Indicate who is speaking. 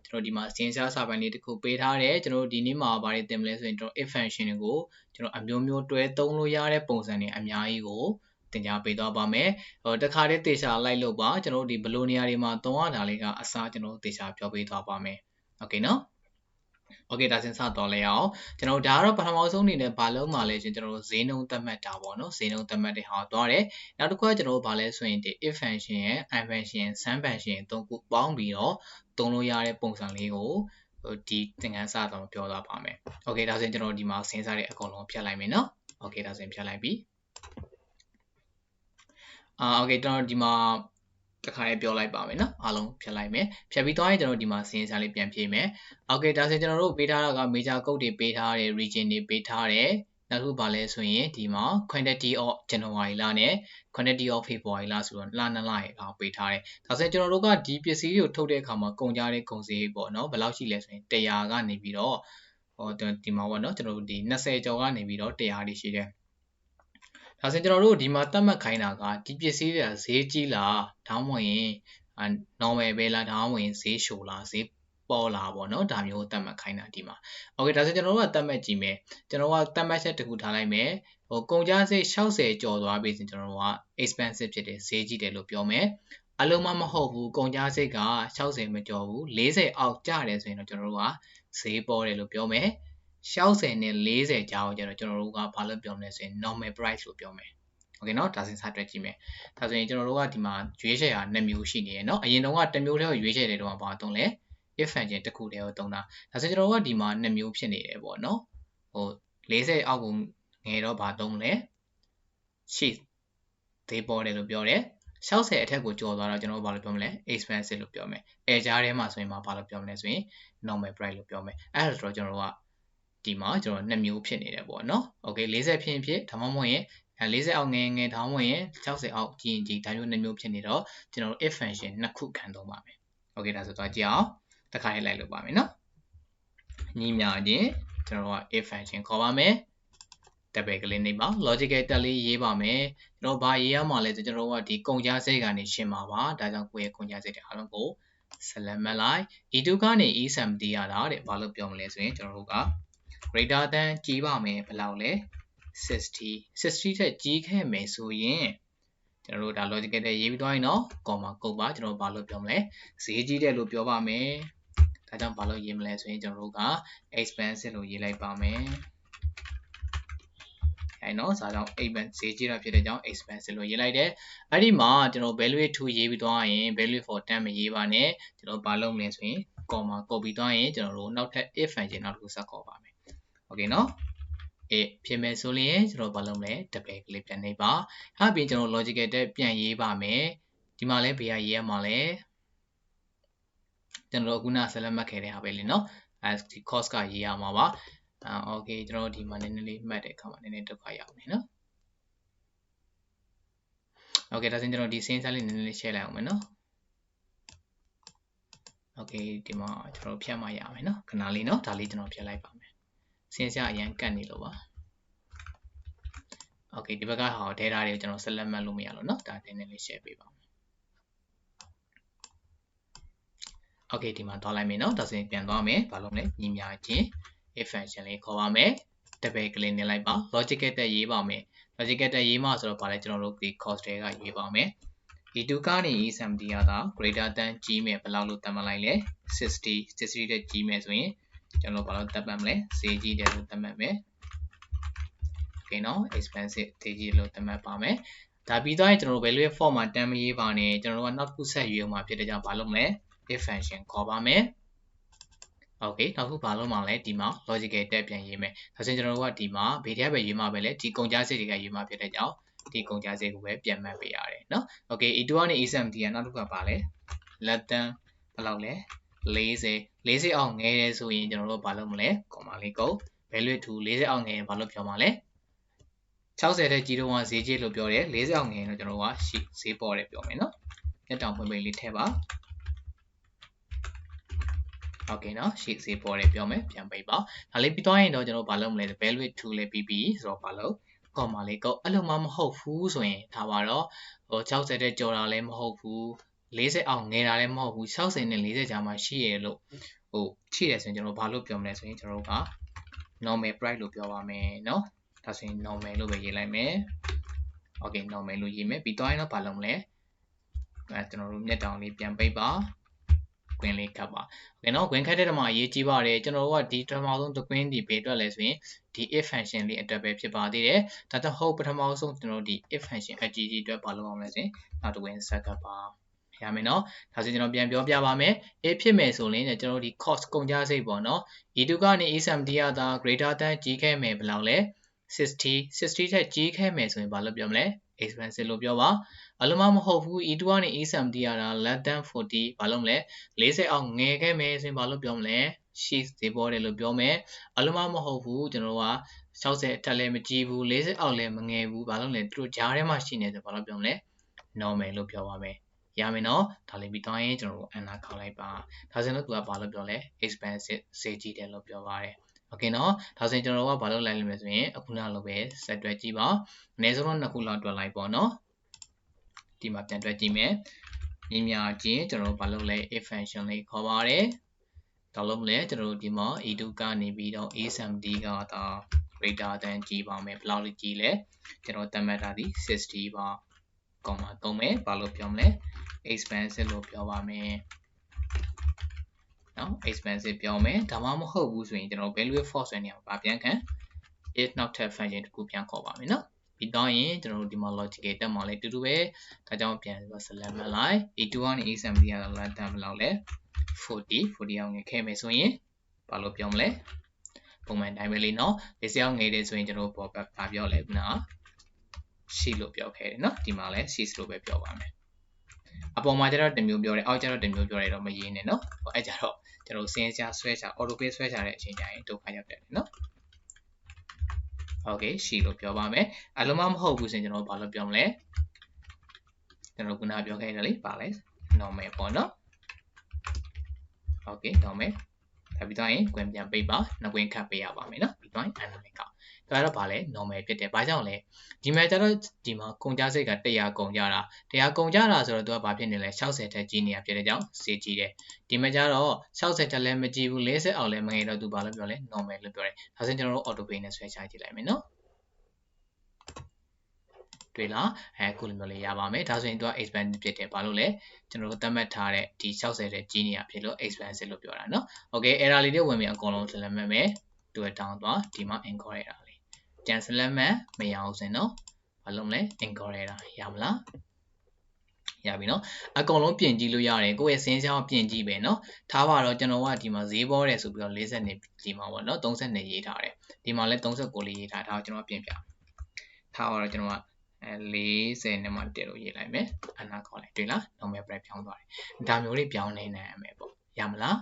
Speaker 1: ကျွန်တော်ဒီမှာစဉ်းစားစာပိုင်းလေးတစ်ခုပေးထားတယ်ကျွန်တော်ဒီနေ့မှာဗားတွေတင်မလဲဆိုရင်ကျွန်တော် if function ကိုကျွန်တော်အမျိုးမျိုးတွဲသုံးလို့ရတဲ့ပုံစံတွေအများကြီးကိုသင်ကြားပေးသွားပါမယ်တခါတည်းသေချာလိုက်လို့ပါကျွန်တော်ဒီဘယ်လိုနေရာတွေမှာသုံးရတာလေးကအစားကျွန်တော်သေချာပြောပေးသွားပါမယ်โอเคနော်โอเคဒါစဉ်းစားတော့လဲအောင်ကျွန်တော်ဒါကတော့ပထမဆုံးအနေနဲ့ဘာလုံးမှာလဲကျွန်တော်ဈေးနှုန်းသတ်မှတ်တာပေါ့နော်ဈေးနှုန်းသတ်မှတ်တဲ့ဟာသွားတယ်နောက်တစ်ခုကကျွန်တော်ဘာလဲဆိုရင်ဒီ if function ရဲ့ and function sum function သုံးခုပေါင်းပြီးတော့သုံးလို့ရတဲ့ပုံစံလေးကိုဒီသင်ခန်းစာတော့ပြောသွားပါမယ်โอเคဒါဆိုရင်ကျွန်တော်ဒီမှာစဉ်းစားတဲ့အကုန်လုံးဖြတ်လိုက်မယ်နော်โอเคဒါဆိုရင်ဖြတ်လိုက်ပြီโอเคကျွန်တော်ဒီမှာတခါလေးပြောလိုက်ပါမယ်နော်အားလုံးဖြတ်လိုက်မယ်ဖြတ်ပြီးသွားရင်ကျွန်တော်ဒီမှာစဉ်းစားလေးပြန်ဖြည့်မယ်โอเคဒါဆိုရင်ကျွန်တော်တို့ပေးထားတာက major code တွေပေးထားတယ် region တွေပေးထားတယ်နောက်တစ်ခုပါလဲဆိုရင်ဒီမှာ quantity of January လနဲ့ quantity of February လဆိုတော့လ2လရဲ့လောက်ပေးထားတယ်ဒါဆိုရင်ကျွန်တော်တို့ကဒီပစ္စည်းတွေကိုထုတ်တဲ့အခါမှာကုန်ကြတဲ့ကုန်စည်ပေါ့နော်ဘယ်လောက်ရှိလဲဆိုရင်100ကနေပြီးတော့ဒီမှာပေါ့နော်ကျွန်တော်တို့ဒီ20ကျော်ကနေပြီးတော့100တွေရှိတယ်ဒါဆိုရင်ကျွန်တော်တို့ဒီမှာသတ်မှတ်ခိုင်းတာကဒီပစ္စည်းတွေကဈေးကြီးလားဒါမှမဟုတ်ရင် normal ပဲလားဒါမှမဟုတ်ရင်ဈေးရှိုလားဈေးပေါ်လာပေါ့နော်ဒါမျိုးသတ်မှတ်ခိုင်းတာဒီမှာโอเคဒါဆိုကျွန်တော်တို့ကသတ်မှတ်ကြည့်မယ်ကျွန်တော်ကသတ်မှတ်ချက်တစ်ခုထားလိုက်မယ်ကုန်ကျစရိတ်60ကျော်သွားပြီဆိုကျွန်တော်တို့က expensive ဖြစ်တယ်ဈေးကြီးတယ်လို့ပြောမယ်အလုံးမဟုတ်ဘူးကုန်ကျစရိတ်က60မကျော်ဘူး40အောက်ကျတယ်ဆိုရင်တော့ကျွန်တော်တို့ကဈေးပေါ်တယ်လို့ပြောမယ်60နဲ့40ကြားကိုကျတော့ကျွန်တော်တို့ကဘာလို့ပြောမလဲဆိုရင် normal price လို့ပြောမယ်โอเคเนาะဒါစဉ်းစားတွက်ကြည့်မယ်ဒါဆိုရင်ကျွန်တော်တို့ကဒီမှာရွေးချယ်တာ2မျိုးရှိနေရယ်เนาะအရင်တုန်းကတစ်မျိုးတည်းကိုရွေးချယ်တယ်တော့ဘာသုံးလဲ if function တစ်ခုတည်းကိုသုံးတာဒါဆိုကျွန်တော်တို့ကဒီမှာ2မျိုးဖြစ်နေတယ်ပေါ့เนาะ40အောက်ကိုငယ်တော့ဘာသုံးလဲရှိသေးပေါ်တယ်လို့ပြောတယ်60အထက်ကိုကျော်သွားတော့ကျွန်တော်တို့ဘာလို့ပြောမလဲ expensive လို့ပြောမယ်အဲကြားထဲမှာဆိုရင်ဘာလို့ပြောမလဲဆိုရင် normal price လို့ပြောမယ်အဲ့ဒါဆိုတော့ကျွန်တော်တို့ကဒီမှာကျွန်တော်2မျိုးဖြစ်နေတယ်ပေါ့နော်โอเค40ဖြစ်ဒါမှမဟုတ်ရင်40အောက်ငယ်ဒါမှမဟုတ်ရင်60အောက်ကြီးဒါမျိုး2မျိုးဖြစ်နေတော့ကျွန်တော်တို့ if function 2ခုခံသုံးပါမယ်โอเคဒါဆိုတော့ကြည့်အောင်တစ်ခါလေးလိုက်လုပ်ပါမယ်နော်ညီမြချင်းကျွန်တော်တို့က if function ခေါ်ပါမယ်တက်ပဲကလေးနေပါ logical တက်လေးရေးပါမယ်ကျွန်တော်ဘာရေးရမှာလဲဆိုကျွန်တော်တို့ကဒီကုန်ကြစိတ်ကနေရှင်းပါပါဒါကြောင့်ကိုယ့်ရဲ့ကုန်ကြစိတ်တွေအားလုံးကိုဆက်လက်မှတ်လိုက် e2 ကနေ e7 တည်ရတာတဲ့ဘာလို့ပြောမလဲဆိုရင်ကျွန်တော်တို့က greater than ကြီးပါမယ်ဘယ်လောက်လဲ60ထက်ကြီးခဲ့မယ်ဆိုရင်ကျွန်တော်တို့ဒါ logical တဲ့ရေးပြီးသွားရင်တော့ comma ကုတ်ပါကျွန်တော်ဘာလို့ပြောမလဲဈေးကြီးတယ်လို့ပြောပါမယ်ဒါကြောင့်ဘာလို့ရေးမလဲဆိုရင်ကျွန်တော်တို့က expensive လို့ရေးလိုက်ပါမယ်အဲ့နော်ဒါကြောင့် expensive ဈေးကြီးတာဖြစ်တဲ့ကြောင့် expensive လို့ရေးလိုက်တယ်အဲ့ဒီမှာကျွန်တော် value 2ရေးပြီးသွားရင် value for 10မရေးပါနဲ့ကျွန်တော်ဘာလုပ်မလဲဆိုရင် comma ကုတ်ပြီးသွားရင်ကျွန်တော်တို့နောက်ထပ် if function နောက်တစ်ခုဆက်ခေါ်ပါမယ်โอเคနော်ဖြစ်မယ်ဆိုရင်ကျွန်တော်ဘာလုပ်မလဲတပည့်ကလေးပြန်နေပါဟာပြီးကျွန်တော် logical တက်ပြန်ရေးပါမယ်ဒီမှာလဲဘေးကရေးရမှာလဲကျွန်တော်ခုနဆက်လက်မှတ်ခဲ့တဲ့ဟာပဲလေနော်ဒီ cost ကရေးရမှာပါโอเคကျွန်တော်ဒီမှာနည်းနည်းလေးမှတ်တဲ့အခါမှာနည်းနည်းဒုက္ခရောက်နေနော်โอเคဒါဆိုရင်ကျွန်တော်ဒီစင်းစားလေးနည်းနည်းလေး share လိုက်အောင်မယ်နော်โอเคဒီမှာကျွန်တော်ဖြတ်မှရမယ်နော်ခဏလေးနော်ဒါလေးကျွန်တော်ဖြတ်လိုက်ပါမယ်စဉ်းစားအရင်ကတ်နေလို့ပါโอเคဒီဘက်ကဟာ data တွေကိုကျွန်တော်ဆက်လက်မှတ်လို့မရလို့เนาะဒါနည်းနည်းလေး share ပေးပါမယ်โอเคဒီမှာသွားလိုက်မယ်เนาะဒါဆိုရင်ပြန်သွားမယ်ဘာလို့လဲညီမြချင်း if function လေးခေါ်ပါမယ်တပည့်ကလေးနေလိုက်ပါ logical တက်ရေးပါမယ် logical တက်ရေးမှဆိုတော့ဗာလဲကျွန်တော်တို့ဒီ cost တွေကရေးပါမယ်e2 ကနေ e70 ရတာ greater than ကြီးမယ်ဘယ်လောက်လို့သတ်မှတ်လိုက်လဲ60တဲ့ကြီးမယ်ဆိုရင်ကျွန်တော်ဘာလို့သတ်မှတ်မလဲဈေးကြီးတယ်လို့သတ်မှတ်မယ်โอเคเนาะ expensive ဈေးကြီးလို့သတ်မှတ်ပါမယ်ဒါပြီးတော့ကျွန်တော်တို့ value form မှာတန်းမရေးပါနဲ့ကျွန်တော်တို့ကနောက်တစ်ခုဆက်ရွေးမှာဖြစ်တဲ့ကြောင့်ဘာလုပ်မလဲ if function ခေါ်ပါမယ်โอเคနောက်ခုဘာလုပ်မှာလဲဒီမှာ logical တက်ပြန်ရေးမယ်ဒါဆိုရင်ကျွန်တော်တို့ကဒီမှာဘေးထဲပဲရေးမှာပဲလေဒီကုန်ကြစိတ်တွေကရေးမှာဖြစ်တဲ့ကြောင့်ဒီကုန်ကြစိတ်ကိုပဲပြန်မှတ်ပေးရတယ်เนาะโอเค e2 ကနေ e70 ကနောက်တစ်ခုကပါလဲ less than ဘယ်လောက်လဲ40အောင်ငယ်တယ်ဆိုရင်ကျွန်တော်တို့ဘာလုပ်မလဲ comma လေးကုတ် value to 40အောင်ငယ်ရင်ဘာလို့ပြောမှာလဲ60တဲ့ကြီးတော့ဈေးကြီးလို့ပြောတယ်40အောင်ငယ်ရင်တော့ကျွန်တော်တို့ကဈေးပေါ်တယ်ပြောမယ်เนาะညတောင်ပွင့်ပိတ်လေးထည့်ပါโอเคเนาะဈေးပေါ်တယ်ပြောမယ်ပြန်ပိတ်ပါဒါလေးပြီးသွားရင်တော့ကျွန်တော်ဘာလုပ်မလဲ value to လေးပြီးပြီဆိုတော့ဘာလို့ comma လေးကုတ်အဲ့လိုမှမဟုတ်ဘူးဆိုရင်ဒါပါတော့60တဲ့ကြော်တာလည်းမဟုတ်ဘူး 40အောင်ငယ်တာလည်းမဟုတ်ဘူး60နဲ့40ကြားမှာရှိရလို့ရှိတယ်ဆိုရင်ကျွန်တော်ဘာလို့ပြောမလဲဆိုရင်ကျွန်တော်က normal price လို့ပြောပါမယ်เนาะဒါဆိုရင် normal လို့ပဲရေးလိုက်မယ် okay normal လို့ရေးမယ်ပြီးတော့ရင်တော့ဘာလုပ်မလဲကျွန်တော်တို့မျက်တောင်လေးပြန်ပိတ်ပါကွင်းလေးကပ်ပါโอเคเนาะကွင်းခတ်တဲ့တမှာအရေးကြီးပါတယ်ကျွန်တော်တို့ကဒီပထမဆုံးတစ်ကွင်းဒီဘေးအတွက်လဲဆိုရင်ဒီ if function လေးအတွက်ပဲဖြစ်ပါသေးတယ်ဒါကြောင့်ဟုတ်ပထမဆုံးကျွန်တော်တို့ဒီ if function အကြီးကြီးအတွက်ဘာလုပ်အောင်လဲဆိုရင်နောက်တစ်ကွင်းဆက်ကပ်ပါရမယ်เนาะဒါဆိုကျွန်တော်ပြန်ပြောပြပါမယ် a ဖြစ်မယ်ဆိုရင်ကျွန်တော်တို့ဒီ cost ကုန်ကျစရိတ်ပေါ့เนาะ e2 ကနေ e70 ရတာ greater than ကြီးခဲ့မယ်ဘယ်လောက်လဲ60ထက်ကြီးခဲ့မယ်ဆိုရင်ဘာလို့ပြောမလဲ expensive လို့ပြောပါအလုံးမဟုတ်ဘူး e2 ကနေ e70 ရတာ less than 40ဘာလို့မလဲ40အောင်ငယ်ခဲ့မယ်ဆိုရင်ဘာလို့ပြောမလဲရှိသေးပေါ်တယ်လို့ပြောမယ်အလုံးမဟုတ်ဘူးကျွန်တော်တို့က60အထက်လည်းမကြီးဘူး40အောက်လည်းမငယ်ဘူးဘာလို့လဲသူတို့ကြားထဲမှာရှိနေဆိုဘာလို့ပြောမလဲ normal လို့ပြောပါမယ်ရမယ်နော်ဒါလေးပြီးတော့ရင်ကျွန်တော်တို့ answer ခေါက်လိုက်ပါဒါဆိုရင်တော့သူကဘာလို့ပြောလဲ expensive ဈေးကြီးတယ်လို့ပြောပါတယ်โอเคเนาะဒါဆိုရင်ကျွန်တော်တို့ကဘာလုပ်လိုက်လိမ့်မယ်ဆိုရင်အခုနလိုပဲဆက်တွဲကြည့်ပါအနည်းဆုံးတော့နှစ်ခုလောက်တွက်လိုက်ပေါ့เนาะဒီမှာပြန်တွက်ကြည့်မယ်မြင်များချင်းကျွန်တော်တို့ဘာလုပ်လဲ if function လေးခေါ်ပါတယ်ဒါလို့မလဲကျွန်တော်တို့ဒီမှာ e2 ကနေပြီးတော့ a70 ကဒါ greater than ကြီးပါမယ်ဘယ်လောက်လေးကြီးလဲကျွန်တော်သတ်မှတ်ထားသည်60ပါကောင်းပါသုံးမယ်ဘာလို့ပြောမလဲ expensive လို့ပြောပါမယ်နော် expensive ပြောမယ်ဒါမှမဟုတ်ဘူးဆိုရင်ကျွန်တော် value false ဆိုနေအောင်ဗာပြန်ခံ if not tab function တခုပြန်ခေါ်ပါမယ်နော်ပြီးတော့ရင်ကျွန်တော်တို့ဒီမှာ logical တက်မှာလည်းတူတူပဲဒါကြောင့်ပြန်ပြီး select မှတ်လိုက် a2 ကနေ a70 ရတာ less than ဘယ်လောက်လဲ40အောင်ငယ်ခဲ့မယ်ဆိုရင်ဘာလို့ပြောမလဲပုံမှန်တိုင်းပဲလေးနော်40အောင်ငယ်တယ်ဆိုရင်ကျွန်တော်ပေါ်ဘာပြောလဲခုနကရှိလို့ပြောခဲ့တယ်နော်ဒီမှာလည်း ရှိလို့ပဲပြောပါမယ်အပေါ်မှာကျတော့တစ်မျိုးပြောတယ်အောက်ကျတော့တစ်မျိုးပြောတယ်တော့မရေးနဲ့နော်အဲ့ကြတော့ကျွန်တော်စင်းစရာဆွဲချ auto pay ဆွဲချတဲ့အချိန်ကျရင်ဒုက္ခရောက်တယ်နော်โอเคရှိလို့ပြောပါမယ်အလုံးမဟုတ်ဘူးဆိုရင်ကျွန်တော်ဘာလို့ပြောမလဲကျွန်တော်ခုနပြောခဲ့တယ်လေပါလဲ normal ပေါ့နော်โอเค normal ဒါပြီးတော့ရင်ကွင်းပြန်ပိတ်ပါနှစ်ကွင်းခတ်ပေးရပါမယ်နော်ပြီးတော့ရင် animate ကဒါကတော့ဗာလဲ normal ဖြစ်တယ်ဘာကြောင့်လဲဒီမှာကျတော့ဒီမှာကုန်ကျစရိတ်က100ကုန်ကြတာ100ကုန်ကြတာဆိုတော့သူကဘာဖြစ်နေလဲ60ထက်ကြီးနေတာဖြစ်တဲ့ကြောင့်ဈေးကြီးတယ်ဒီမှာကျတော့60ထက်လည်းမကြီးဘူး40အောက်လည်းမငယ်တော့သူဘာလို့ပြောလဲ normal လို့ပြောတယ်ဒါဆိုရင်ကျွန်တော်တို့ auto pay နဲ့ဆွဲချကြည့်လိုက်မယ်နော်တွေ့လားအခုလိုမျိုးလေးရပါမယ်ဒါဆိုရင်သူက expensive ဖြစ်တယ်ဘာလို့လဲကျွန်တော်တို့သတ်မှတ်ထားတဲ့ဒီ60တဲ့ကြီးနေတာဖြစ်လို့ expensive လို့ပြောတာเนาะ okay error လေးတွေဝင်ပြီးအကုန်လုံး select မှတ်မယ်သူက down သွားဒီမှာ incorrect တာလေးကြံ select မှတ်မရအောင်စင်เนาะဘာလို့လဲ incorrect တာရမလားရပြီเนาะအကုန်လုံးပြင်ကြည့်လို့ရတယ်ကိုယ့်ရဲ့စင်းစင်းပြင်ကြည့်ပဲเนาะထားပါတော့ကျွန်တော်ကဒီမှာဈေးပေါ်တယ်ဆိုပြီးတော့40နေဒီမှာပေါ့เนาะ30နေရေးထားတယ်ဒီမှာလည်း39လေးရေးထားဒါကိုကျွန်တော်ပြင်ပြထားပါတော့ကျွန်တော်က40နဲ့မှတက်လို့ရေးလိုက်မယ်အနာခေါ်လိုက်တွေ့လား normal price ပြောင်းသွားတယ်ဒါမျိုးလေးပြောင်းနေနိုင်ရမယ်ပေါ့ရမလား